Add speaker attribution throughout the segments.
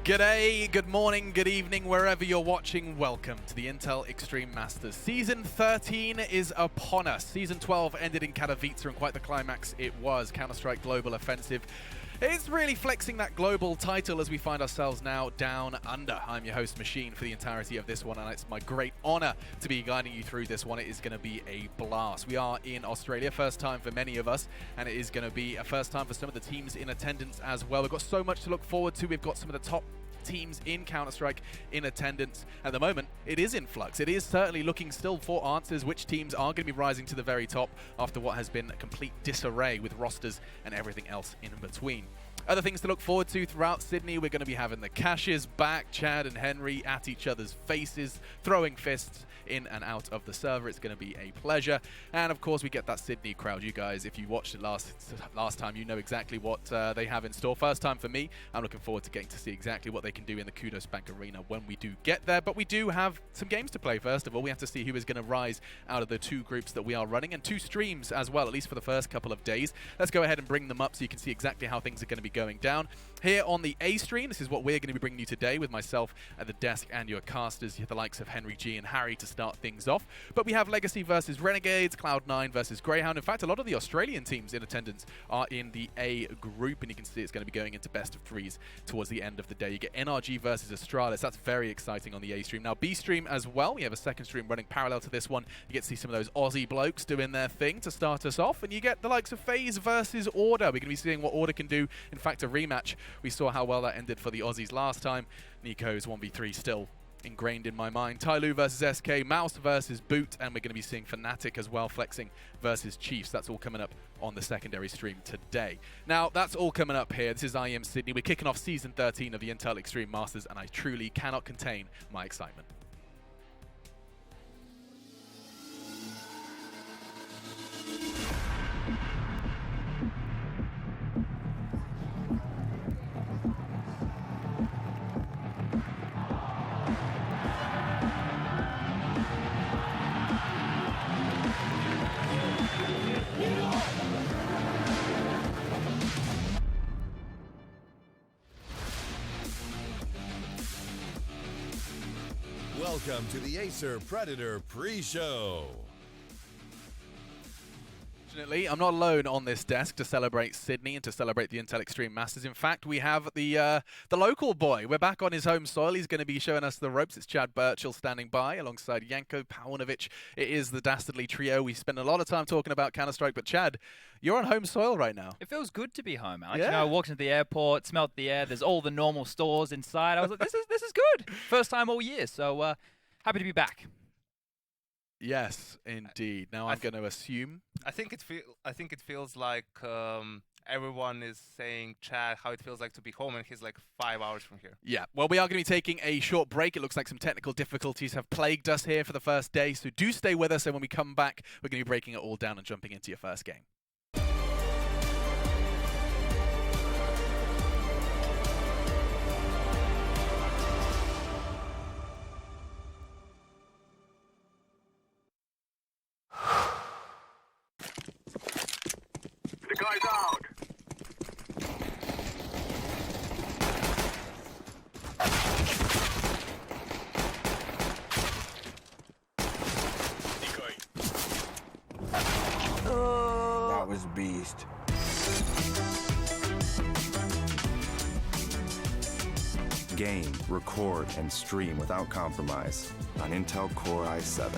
Speaker 1: G'day, good morning, good evening, wherever you're watching. Welcome to the Intel Extreme Masters. Season 13 is upon us. Season 12 ended in Katowice, and quite the climax it was. Counter-Strike Global Offensive. It's really flexing that global title as we find ourselves now down under. I'm your host, Machine, for the entirety of this one, and it's my great honor to be guiding you through this one. It is going to be a blast. We are in Australia, first time for many of us, and it is going to be a first time for some of the teams in attendance as well. We've got so much to look forward to. We've got some of the top teams in Counter-Strike in attendance. At the moment, it is in flux. It is certainly looking still for answers which teams are going to be rising to the very top after what has been a complete disarray with rosters and everything else in between. Other things to look forward to throughout Sydney, we're going to be having the Cashes back, Chad and Henry at each other's faces, throwing fists in and out of the server. It's going to be a pleasure. And of course, we get that Sydney crowd. You guys, if you watched it last time, you know exactly what they have in store. First time for me. I'm looking forward to getting to see exactly what they can do in the Kudos Bank Arena when we do get there. But we do have some games to play. First of all, we have to see who is going to rise out of the two groups that we are running, and two streams as well, at least for the first couple of days. Let's go ahead and bring them up so you can see exactly how things are going to be going down. Here on the A stream, this is what we're going to be bringing you today with myself at the desk and your casters, the likes of Henry G and Harry to start things off. But we have Legacy versus Renegades, Cloud9 versus Greyhound. In fact, a lot of the Australian teams in attendance are in the A group, and you can see it's going to be going into best of threes towards the end of the day. You get NRG versus Astralis. That's very exciting on the A stream. Now, B stream as well. We have a second stream running parallel to this one. You get to see some of those Aussie blokes doing their thing to start us off, and you get the likes of FaZe versus Order. We're going to be seeing what Order can do. In fact, a rematch. We saw how well that ended for the Aussies last time. Nico's 1v3 still ingrained in my mind. Tyloo versus SK, Mouse versus Boot, and we're going to be seeing Fnatic as well, flexing versus Chiefs. That's all coming up on the secondary stream today. Now, that's all coming up here. This is IEM Sydney. We're kicking off Season 13 of the Intel Extreme Masters, and I truly cannot contain my excitement.
Speaker 2: Welcome to the Acer Predator pre-show.
Speaker 1: Fortunately, I'm not alone on this desk to celebrate Sydney and to celebrate the Intel Extreme Masters. In fact, we have the local boy. We're back on his home soil. He's going to be showing us the ropes. It's Chad Birchall standing by alongside Janko Paunovic. It is the dastardly trio. We spend a lot of time talking about Counter-Strike, but Chad, you're on home soil right now.
Speaker 3: It feels good to be home, Alex.
Speaker 1: Yeah.
Speaker 3: You know, I walked into the airport, smelled the air. There's all the normal stores inside. I was like, this is good. First time all year. So happy to be back.
Speaker 1: Yes, indeed. Now I'm going to assume.
Speaker 4: I think it feels like everyone is saying, Chad, how it feels like to be home, and he's like 5 hours from here.
Speaker 1: Yeah, well, we are going to be taking a short break. It looks like some technical difficulties have plagued us here for the first day, so do stay with us, and when we come back, we're going to be breaking it all down and jumping into your first game.
Speaker 5: The guy's out. Decoy.
Speaker 6: That was a beast.
Speaker 7: Game, record, and stream without compromise on Intel Core i7.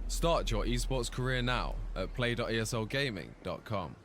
Speaker 8: Start your esports career now at play.eslgaming.com.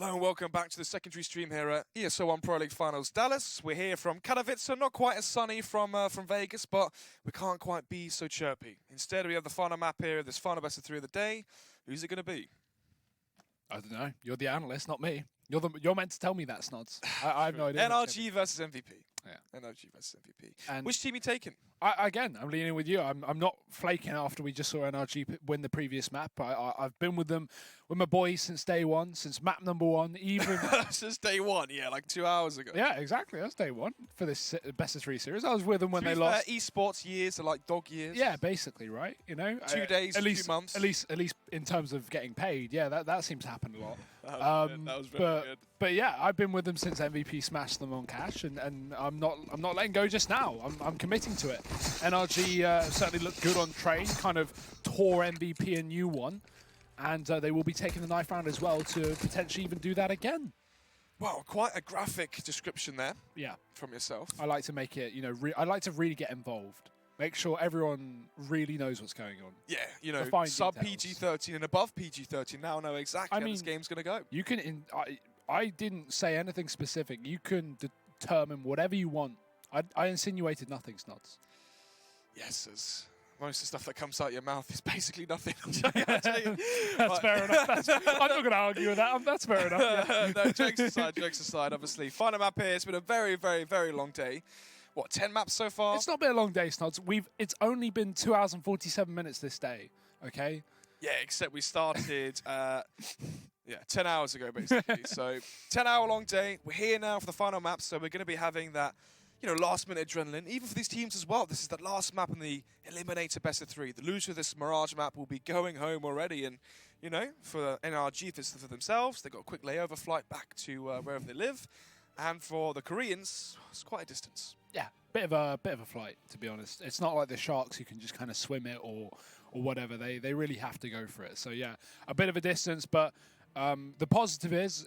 Speaker 9: Hello and welcome back to the secondary stream here at ESO1 Pro League Finals Dallas. We're here from Katowice, not quite as sunny from Vegas, but we can't quite be so chirpy. Instead, we have the final map here, this final best of 3 of the day. Who's it going to be?
Speaker 10: I don't know. You're the analyst, not me. You're meant to tell me that, Snods. I have no idea.
Speaker 9: NRG versus MVP.
Speaker 10: Yeah.
Speaker 9: NRG versus MVP.
Speaker 10: And
Speaker 9: which team are you taking?
Speaker 10: Again, I'm leaning with you. I'm not flaking after we just saw NRG win the previous map. I've been with them, with my boys since day one, since map number 1, even...
Speaker 9: Since day 1, yeah, like 2 hours ago.
Speaker 10: Yeah, exactly. That's day 1 for this best of 3 series. I was with them when they
Speaker 9: fair,
Speaker 10: lost.
Speaker 9: Esports years are like dog years.
Speaker 10: Yeah, basically, right? You know,
Speaker 9: 2 days,
Speaker 10: at least,
Speaker 9: 2 months.
Speaker 10: At least in terms of getting paid. Yeah, that seems to happen a lot.
Speaker 9: That was very good.
Speaker 10: But yeah, I've been with them since MVP smashed them on cash, and I'm not letting go just now. I'm committing to it. NRG certainly looked good on train, kind of tore MVP a new one, and they will be taking the knife round as well to potentially even do that again.
Speaker 9: Well, quite a graphic description there.
Speaker 10: Yeah,
Speaker 9: from yourself.
Speaker 10: I like to make it, I like to really get involved. Make sure everyone really knows what's going on.
Speaker 9: Yeah, sub PG-13 and above PG-13 now know exactly how this game's going to go.
Speaker 10: You can, I didn't say anything specific. You can determine whatever you want. I insinuated nothing, Snods.
Speaker 9: Yes, as most of the stuff that comes out your mouth is basically nothing.
Speaker 10: That's fair enough. I'm not going to argue with that. That's fair enough. Yeah.
Speaker 9: No, jokes aside, obviously. Final map here. It's been a very, very, very long day. What, 10 maps so far?
Speaker 10: It's not been a long day, Snods. It's only been 2 hours and 47 minutes this day, okay?
Speaker 9: Yeah, except we started 10 hours ago, basically. So 10-hour long day. We're here now for the final map, so we're going to be having that last-minute adrenaline, even for these teams as well. This is the last map in the Eliminator best of 3. The loser of this Mirage map will be going home already, and, for NRG, this is for themselves. They've got a quick layover flight back to wherever they live. And for the Koreans, it's quite a distance.
Speaker 10: Yeah, bit of a flight, to be honest. It's not like the Sharks who can just kind of swim it or whatever. They really have to go for it. So, yeah, a bit of a distance, but the positive is,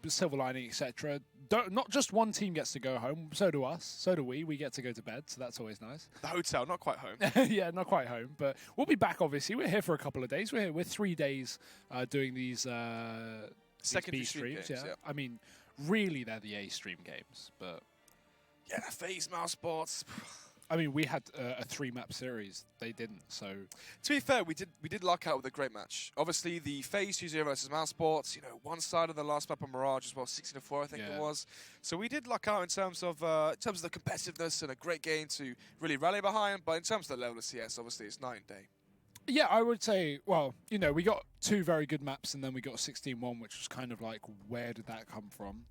Speaker 10: silver lining, etc. Not just one team gets to go home, so do us, so do we. We get to go to bed, so that's always nice.
Speaker 9: The hotel, not quite home.
Speaker 10: Yeah, not quite home, but we'll be back, obviously. We're here for a couple of days. We're 3 days doing these
Speaker 9: secondary
Speaker 10: B streams.
Speaker 9: Games, yeah.
Speaker 10: I mean, really, they're the A stream games, but...
Speaker 9: Yeah, FaZe, Mouse Sports...
Speaker 10: I mean, we had a 3-map series. They didn't, so...
Speaker 9: To be fair, we did luck out with a great match. Obviously, the FaZe 2-0 versus Mouse Sports, one side of the last map on Mirage as well, 16-4, I think it was. So we did luck out in terms of the competitiveness and a great game to really rally behind. But in terms of the level of CS, obviously, it's night and day.
Speaker 10: Yeah, I would say, well, we got 2 very good maps, and then we got 16-1, which was kind of like, where did that come from?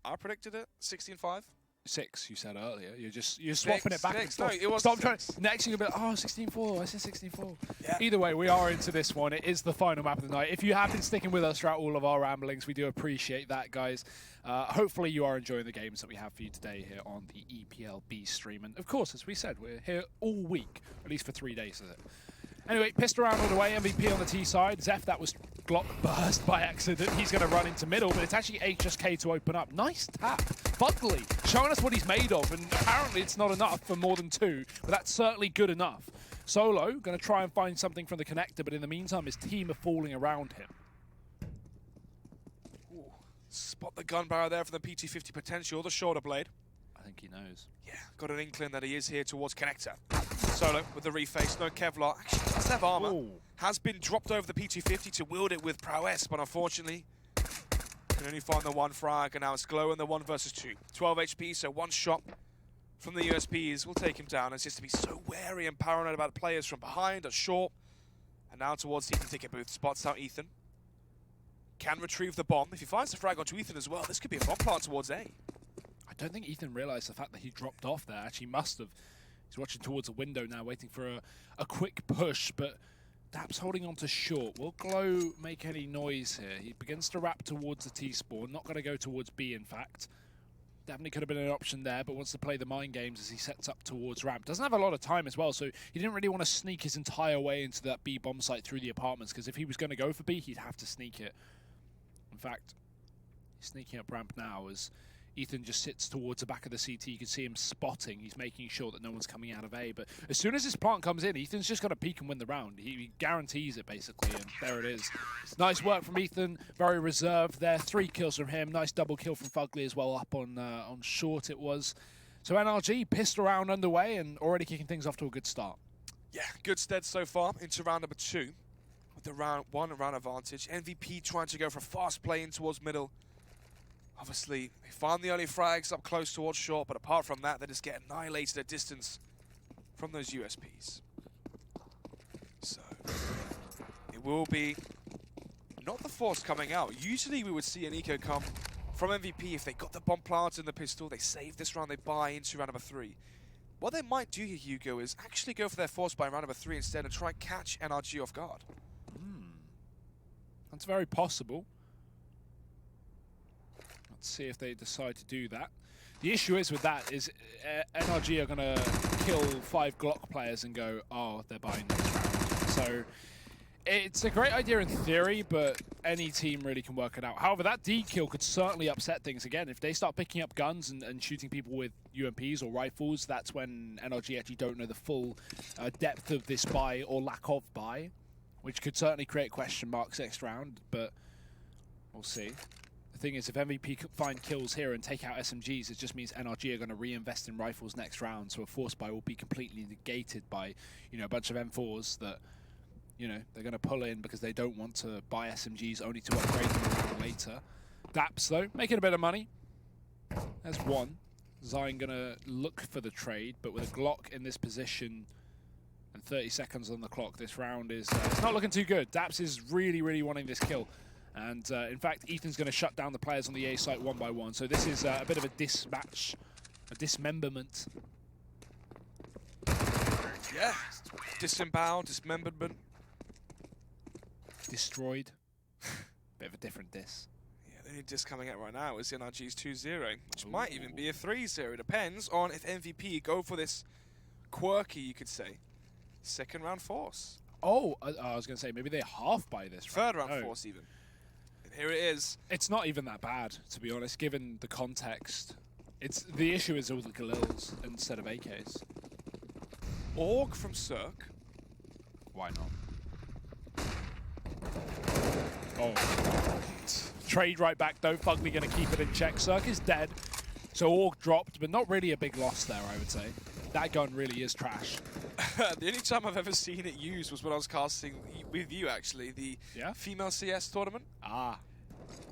Speaker 9: I predicted it, 16-5.
Speaker 10: 6, you said earlier. You're swapping it back and forth.
Speaker 9: No, it was
Speaker 10: Stop trying. Next thing you'll be like, 16-4. I said 16-4.
Speaker 9: Yeah.
Speaker 10: Either way, we are into this one. It is the final map of the night. If you have been sticking with us throughout all of our ramblings, we do appreciate that, guys. Hopefully you are enjoying the games that we have for you today here on the EPLB stream. And of course, as we said, we're here all week, at least for 3 days of it. Anyway, pissed around all the way, MVP on the T side. Zeph, that was Glock burst by accident. He's going to run into middle, but it's actually HSK to open up. Nice tap. Bugley showing us what he's made of, and apparently it's not enough for more than 2, but that's certainly good enough. Solo going to try and find something from the connector, but in the meantime, his team are falling around him.
Speaker 9: Ooh. Spot the gun barrel there for the PT-50 potential, the shoulder blade.
Speaker 10: I think he knows.
Speaker 9: Yeah, got an inkling that he is here towards connector. Solo with the reface, no Kevlar. Actually, does have armor.
Speaker 10: Ooh.
Speaker 9: Has been dropped over the PT-50 to wield it with prowess, but unfortunately, can only find the 1 frag, and now it's Glow in the 1 versus 2. 12 HP, so 1 shot from the USPs will take him down. It's just to be so wary and paranoid about players from behind, or short. And now towards the Ethan ticket booth, spots out Ethan. Can retrieve the bomb. If he finds the frag onto Ethan as well, this could be a bomb plant towards A.
Speaker 10: I don't think Ethan realised the fact that he dropped off there. Actually must have. He's watching towards a window now, waiting for a quick push, but Daps holding on to short. Will Glow make any noise here? He begins to wrap towards the T-spawn, not going to go towards B, in fact. Definitely could have been an option there, but wants to play the mind games as he sets up towards ramp. Doesn't have a lot of time as well, so he didn't really want to sneak his entire way into that B bomb site through the apartments, because if he was going to go for B, he'd have to sneak it. In fact, he's sneaking up ramp now as Ethan just sits towards the back of the CT. You can see him spotting. He's making sure that no one's coming out of A. But as soon as his plant comes in, Ethan's just got to peek and win the round. He guarantees it, basically, and there it is. Nice work from Ethan. Very reserved there. 3 kills from him. Nice double kill from Fugly as well, up on short it was. So NRG, pistol round underway and already kicking things off to a good start.
Speaker 9: Yeah, good stead so far into round number 2 with the round 1 round advantage. MVP trying to go for a fast play in towards middle. Obviously, they find the early frags up close towards short, but apart from that, they just get annihilated at distance from those USPs. So, it will be not the force coming out. Usually we would see an eco come from MVP if they got the bomb planted in the pistol, they save this round, they buy into round number 3. What they might do here, Hugo, is actually go for their force buy in round number 3 instead and try and catch NRG off guard.
Speaker 10: That's very possible. Let's see if they decide to do that. The issue is with that is NRG are going to kill 5 Glock players and go, oh, they're buying next round. So it's a great idea in theory, but any team really can work it out. However, that D kill could certainly upset things again. If they start picking up guns and shooting people with UMPs or rifles, that's when NRG actually don't know the full depth of this buy or lack of buy, which could certainly create question marks next round, but we'll see. The thing is, if MVP find kills here and take out SMGs, it just means NRG are going to reinvest in rifles next round, so a force buy will be completely negated by, a bunch of M4s that, they're going to pull in because they don't want to buy SMGs only to upgrade them later. Daps, though, making a bit of money. There's one. Zion going to look for the trade, but with a Glock in this position and 30 seconds on the clock, this round is it's not looking too good. Daps is really, really wanting this kill. And in fact, Ethan's going to shut down the players on the A site one by one. So this is a bit of a dismatch, a dismemberment.
Speaker 9: Yeah, disemboweled, dismemberment.
Speaker 10: Destroyed. Bit of a different dis.
Speaker 9: Yeah, the only dis coming out right now is NRG's 2-0, which might even be a 3-0. Depends on if MVP go for this quirky, you could say, second round force.
Speaker 10: Oh, I was going to say, maybe they half buy this.
Speaker 9: Third round force even. Here it is.
Speaker 10: It's not even that bad, to be honest, given the context. The issue is all the Galils instead of AKs.
Speaker 9: Org from Cirque.
Speaker 10: Why not? Oh. Trade right back, though. Fugly going to keep it in check. Cirque is dead. So Org dropped, but not really a big loss there, I would say. That gun really is trash.
Speaker 9: The only time I've ever seen it used was when I was casting with you, actually, the female CS tournament.
Speaker 10: Ah.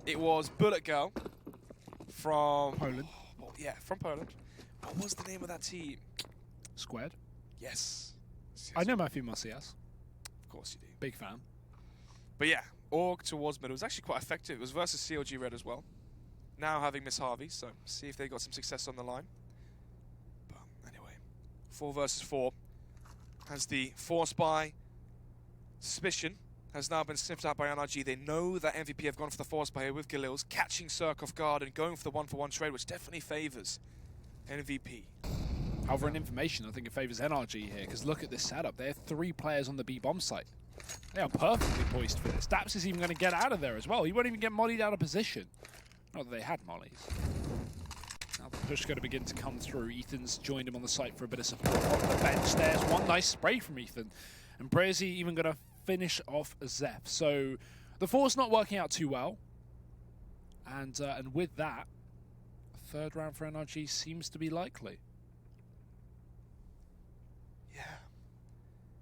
Speaker 9: It was Bullet Girl from...
Speaker 10: Poland.
Speaker 9: Oh, yeah, from Poland. What was the name of that team?
Speaker 10: Squared.
Speaker 9: Yes.
Speaker 10: I know my female CS.
Speaker 9: Of course you do.
Speaker 10: Big fan.
Speaker 9: But yeah, Org towards middle was actually quite effective. It was versus CLG Red as well. Now having Miss Harvey, so see if they got some success on the line. But anyway, 4 versus 4. As the force buy suspicion has now been sniffed out by NRG. They know that MVP have gone for the force buy here with Galils, catching Cirque off guard and going for the 1-for-1 trade, which definitely favours MVP.
Speaker 10: However, in information, I think it favours NRG here, because look at this setup. They have 3 players on the B bomb site. They are perfectly poised for this. Daps is even going to get out of there as well. He won't even get mollied out of position. Not that they had mollies. Now the push going to begin to come through. Ethan's joined him on the site for a bit of support on the bench. There's one nice spray from Ethan. And Brazy even going to finish off Zeph. So the force not working out too well. And with that, a third round for NRG seems to be likely.
Speaker 9: Yeah.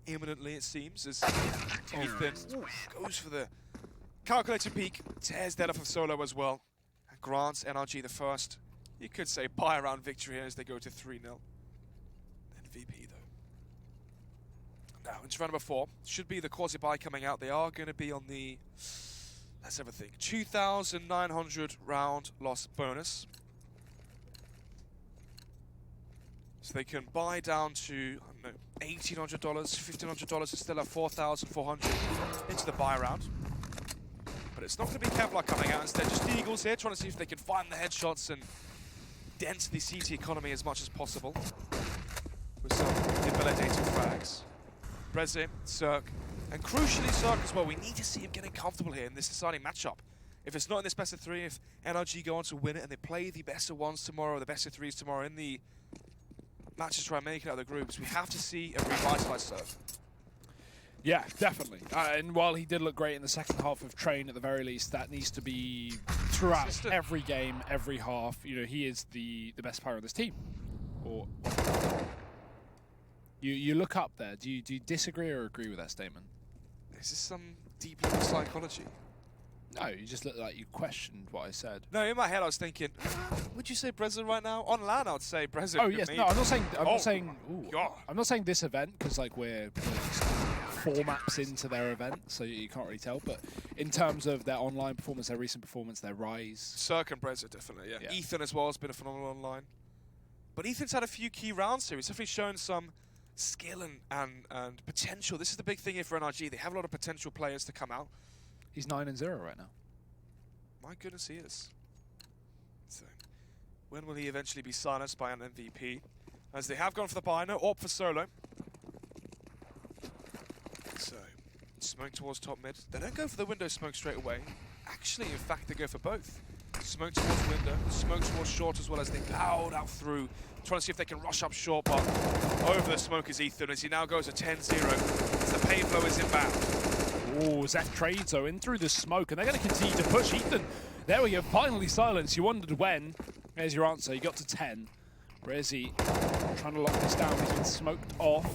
Speaker 9: Imminently, it seems, as Ethan goes for the calculated peak, tears that off of solo as well, and grants NRG the first, you could say, buy-around victory as they go to 3-0. MVP, though. Now, into round number 4, should be the quasi-buy coming out. They are going to be on the, let's have a think, 2,900 round loss bonus. So they can buy down to, I don't know, $1,800, $1,500, and still have 4,400 into the buy round. But it's not going to be Kevlar coming out. Instead, just the Eagles here, trying to see if they can find the headshots and dent the CT economy as much as possible with some invalidating frags. Breze, Cirque, and crucially Cirque as well. We need to see him getting comfortable here in this deciding matchup. If it's not in this best of 3, if NRG go on to win it and they play the best of 1s tomorrow, the best of 3s tomorrow in the matches to try and make it out of the groups, we have to see a revitalized Surf.
Speaker 10: Yeah, definitely. And while he did look great in the second half of Train, at the very least, that needs to be throughout every game, every half. You know, he is the best player on this team. Or you look up there. Do you disagree or agree with that statement?
Speaker 9: Is this some deep level psychology?
Speaker 10: No, you just look like you questioned what I said.
Speaker 9: No, in my head I was thinking, would you say Brezza right now? On LAN, I would say Brezza.
Speaker 10: Oh yes, no, I'm not saying. I'm not saying. Ooh,
Speaker 9: God.
Speaker 10: I'm not saying this event because like we're 4 maps into their event, so you can't really tell. But in terms of their online performance, their recent performance, their rise.
Speaker 9: Cirque and Brezza definitely. Yeah.
Speaker 10: Yeah.
Speaker 9: Ethan as well has been a phenomenal online. But Ethan's had a few key rounds here. He's definitely shown some skill and potential. This is the big thing here for NRG. They have a lot of potential players to come out.
Speaker 10: He's 9-0 right now.
Speaker 9: My goodness, he is. So, when will he eventually be silenced by an MVP? As they have gone for the Bino, opt for solo. So, smoke towards top mid. They don't go for the window smoke straight away. Actually, in fact, they go for both. Smoke towards window, smoke towards short as well as they loud out through. Trying to see if they can rush up short, but over the smoke is Ethan as he now goes to 10-0 as the pain flow is inbound.
Speaker 10: Oh, Zeph trades though in through the smoke, and they're going to continue to push Ethan. There we go, finally silenced. You wondered when. There's your answer. He got to 10. Rezi trying to lock this down. He's been smoked off.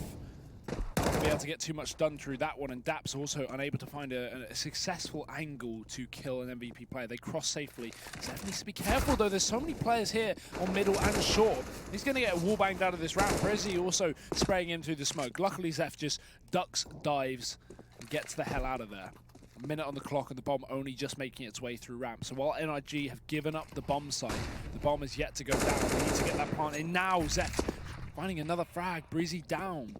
Speaker 10: Not be able to get too much done through that one, and Daps also unable to find a successful angle to kill an MVP player. They cross safely. Zeph needs to be careful though. There's so many players here on middle and short. He's going to get wall banged out of this round. Rezi also spraying him through the smoke. Luckily, Zeph just ducks, dives, and gets the hell out of there. A minute on the clock and the bomb only just making its way through ramp. So while NRG have given up the bomb site, the bomb is yet to go down. They need to get that plant in now. Zeph finding another frag. Breezy down.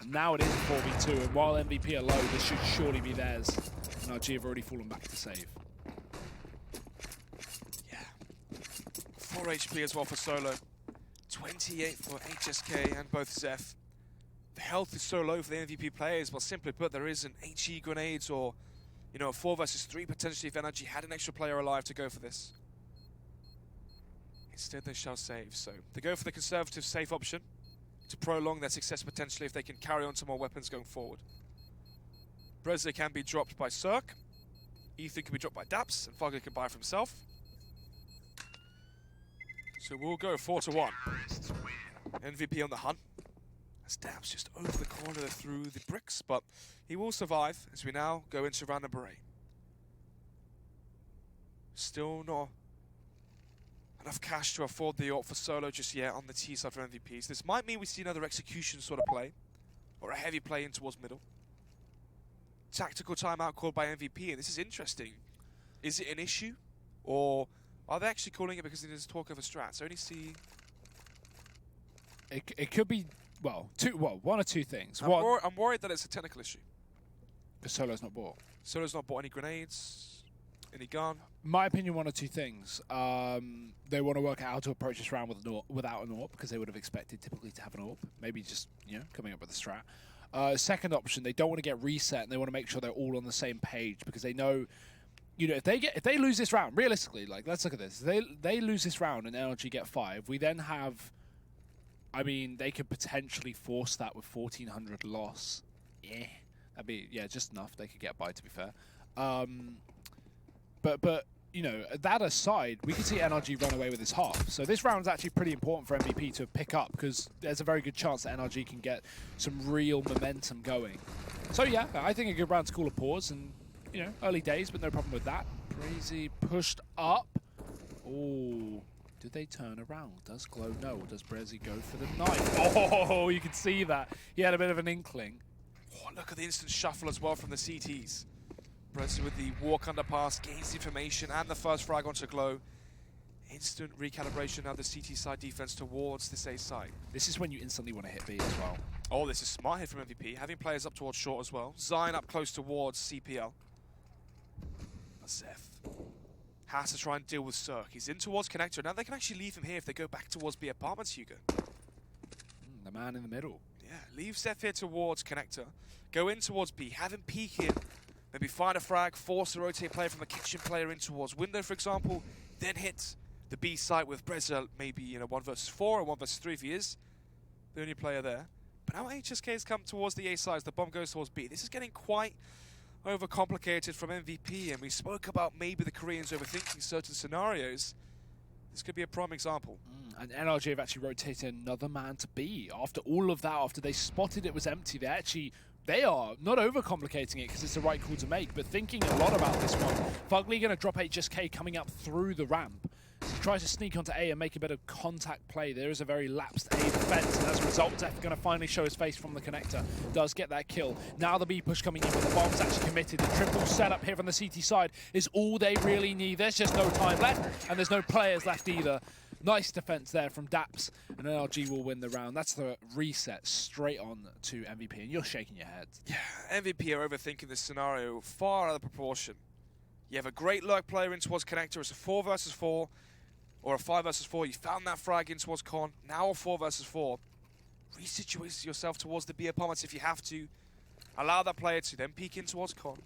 Speaker 10: And now it is a 4v2, and while MVP are low, this should surely be theirs. NRG have already fallen back to save.
Speaker 9: Yeah. 4 HP as well for solo. 28 for HSK and both Zeph. The health is so low for the MVP players, but simply put, there isn't HE grenades or, you know, a 4 versus 3 potentially if NRG had an extra player alive to go for this. Instead, they shall save. So they go for the conservative safe option to prolong their success potentially if they can carry on to more weapons going forward. Brezza can be dropped by Cirque. Ethan can be dropped by Daps, and Fugger can buy for himself. So we'll go 4-1. MVP on the hunt. As Daps just over the corner through the bricks, but he will survive as we now go into round number 8. Still not enough cash to afford the AWP for solo just yet on the T side for MVPs. This might mean we see another execution sort of play, or a heavy play in towards middle. Tactical timeout called by MVP, and this is interesting. Is it an issue, or are they actually calling it because it is talk over strats? I only see...
Speaker 10: It could be... Well, one or two things.
Speaker 9: I'm worried that it's a technical issue.
Speaker 10: Because Solo's not bought.
Speaker 9: Solo's not bought any grenades, any gun.
Speaker 10: My opinion, one or two things. They want to work out how to approach this round without an AWP, because they would have expected typically to have an AWP. Maybe just, you know, coming up with a strat. Second option, they don't want to get reset, and they want to make sure they're all on the same page, because they know, you know, if they lose this round, realistically, like, let's look at this. They lose this round and NRG get 5. We then have... I mean, they could potentially force that with 1,400 loss. Yeah, that'd be just enough. They could get by, to be fair. But you know, that aside, we could see NRG run away with this half. So this round is actually pretty important for MVP to pick up, because there's a very good chance that NRG can get some real momentum going. So yeah, I think a good round to call a pause, and you know, early days, but no problem with that. Crazy pushed up. Oh. Do they turn around? Does Glow know, or does Brezzy go for the knife? Oh, you can see that. He had a bit of an inkling.
Speaker 9: Oh, look at the instant shuffle as well from the CTs. Brezzy with the walk underpass, gains information, and the first frag onto Glow. Instant recalibration of the CT side defense towards this A side.
Speaker 10: This is when you instantly want to hit B as well.
Speaker 9: Oh, this is smart hit from MVP, having players up towards short as well. Zion up close towards CPL. Zeph has to try and deal with Cirque. He's in towards Connector. Now they can actually leave him here if they go back towards B apartments, Hugo.
Speaker 10: The man in the middle.
Speaker 9: Yeah, leave Zeph here towards Connector. Go in towards B. Have him peek in Maybe find a frag, force a rotate player from the kitchen player in towards window, for example, then hit the B site with Breza, maybe 1 versus 4 or 1 versus 3 if he is the only player there. But now HSK has come towards the A side as the bomb goes towards B. This is getting quite overcomplicated from MVP, and we spoke about maybe the Koreans overthinking certain scenarios. This could be a prime example.
Speaker 10: And NRG have actually rotated another man to B. After all of that, after they spotted it was empty, they are not overcomplicating it because it's the right call to make, but thinking a lot about this one. Fugly going to drop HSK coming up through the ramp. He tries to sneak onto A and make a bit of contact play. There is a very lapsed A defense, and as a result, Def going to finally show his face from the connector. Does get that kill. Now the B push coming in, but the bomb's actually committed. The triple setup here from the CT side is all they really need. There's just no time left, and there's no players left either. Nice defense there from Daps, and NRG will win the round. That's the reset straight on to MVP, and you're shaking your head.
Speaker 9: Yeah, MVP are overthinking this scenario far out of proportion. You have a great lurk player in towards connector. It's a 4 versus 4. Or a 5 versus 4, you found that frag in towards Con, now a 4 versus 4. Resituate yourself towards the B apartments if you have to. Allow that player to then peek in towards Con.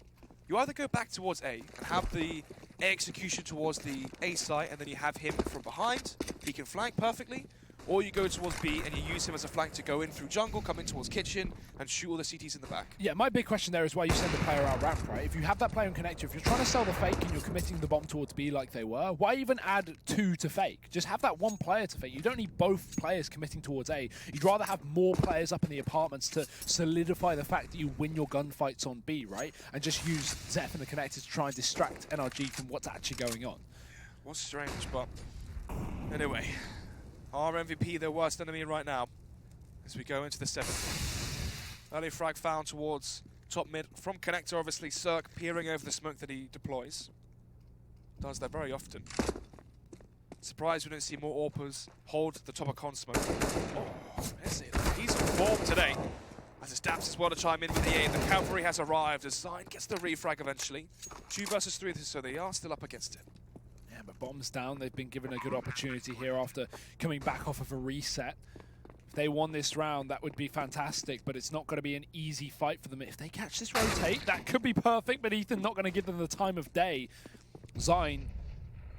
Speaker 9: You either go back towards A and have the A execution towards the A site, and then you have him from behind, he can flank perfectly, or you go towards B and you use him as a flank to go in through jungle, come in towards kitchen, and shoot all the CTs in the back.
Speaker 10: Yeah, my big question there is why you send the player out ramp, right? If you have that player in connector, if you're trying to sell the fake and you're committing the bomb towards B like they were, why even add 2 to fake? Just have that 1 player to fake. You don't need both players committing towards A. You'd rather have more players up in the apartments to solidify the fact that you win your gunfights on B, right? And just use Zeph and the connector to try and distract NRG from what's actually going on.
Speaker 9: What's strange, but anyway. Our MVP, their worst enemy right now, as we go into the 7th. Early frag found towards top mid from connector, obviously. Cirque peering over the smoke that he deploys. Does that very often. Surprised we don't see more AWPers hold the top of con smoke. Oh, is it? He's on form today. As it Daps as well to chime in with the A. The cavalry has arrived as Zine gets the refrag eventually. 2 versus 3, so they are still up against it.
Speaker 10: Yeah, but bombs down. They've been given a good opportunity here after coming back off of a reset. If they won this round, that would be fantastic, but it's not going to be an easy fight for them. If they catch this rotate, that could be perfect, but Ethan not going to give them the time of day. Zine,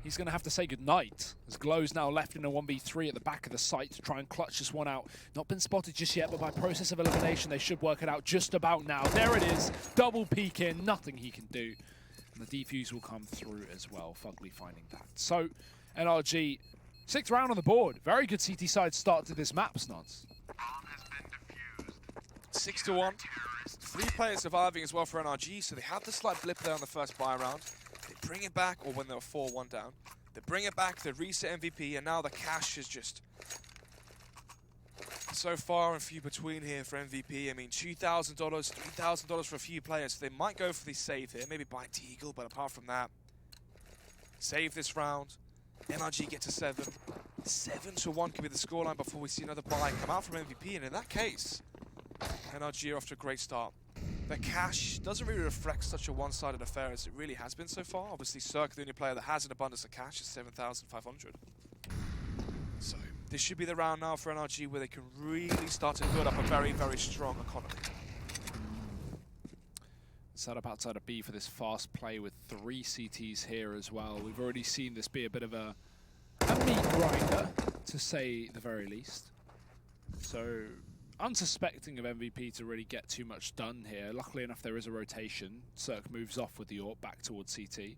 Speaker 10: he's going to have to say goodnight, as Glow's now left in a 1v3 at the back of the site to try and clutch this one out. Not been spotted just yet, but by process of elimination, they should work it out just about now. There it is, double peek in, nothing he can do. The defuse will come through as well, Fugly finding that. So, NRG, 6th round on the board. Very good CT side start to this map, Snods.
Speaker 9: 6-1. 3 players surviving as well for NRG, so they had the slight blip there on the first buy round. They bring it back, or when they were 4-1 down. They bring it back, they reset MVP, and now the cash is just so far and few between here for MVP. I mean, $2,000, $3,000 for a few players. So they might go for the save here, maybe buy Deagle, but apart from that, save this round. NRG get to 7. 7-1 could be the scoreline before we see another buy come out from MVP, and in that case, NRG are off to a great start. The cash doesn't really reflect such a one-sided affair as it really has been so far. Obviously, Cirque, the only player that has an abundance of cash, is 7,500. So this should be the round now for NRG where they can really start to build up a very, very strong economy.
Speaker 10: Set up outside of B for this fast play with 3 CTs here as well. We've already seen this be a bit of a meat grinder, to say the very least. So unsuspecting of MVP to really get too much done here. Luckily enough, there is a rotation. Cirque moves off with the AWP back towards CT.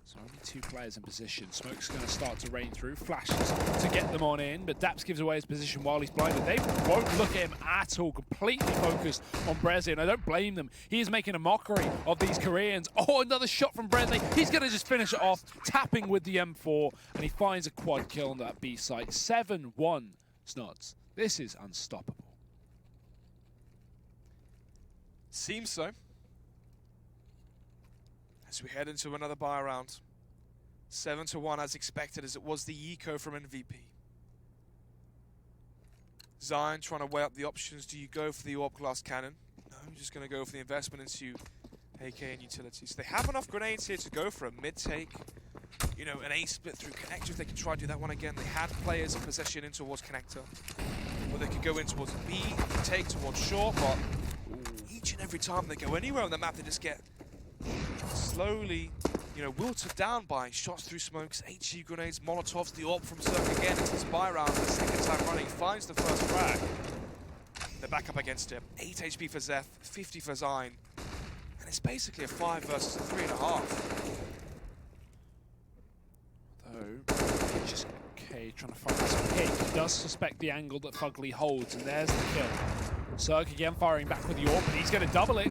Speaker 10: So only 2 players in position. Smoke's going to start to rain through. Flashes to get them on in, but Daps gives away his position while he's blinded. They won't look at him at all. Completely focused on Breze, and I don't blame them. He is making a mockery of these Koreans. Oh, another shot from Breze. He's going to just finish it off, tapping with the M4, and he finds a quad kill on that B site. 7-1, Snods. This is unstoppable.
Speaker 9: Seems so. As we head into another buy round. 7-1 as expected, as it was the eco from MVP. Zion trying to weigh up the options. Do you go for the AWP glass cannon? No, I'm just going to go for the investment into AK and utilities. They have enough grenades here to go for a mid-take. You know, an A split through connector if they can try to do that one again. They had players in possession in towards connector. Or they could go in towards B, take towards short, but each and every time they go anywhere on the map, they just get slowly, you know, wilted down by shots through smokes, HE grenades, Molotovs, the AWP from Cirque again. It's his spy round, the second time running, finds the first frag. They're back up against him. 8 HP for Zeph, 50 for Zine. And it's basically a 5 versus a 3.5.
Speaker 10: Though, just K trying to find this pick. He does suspect the angle that Fugly holds, and there's the kill. Cirque again firing back with the AWP, but he's going to double it.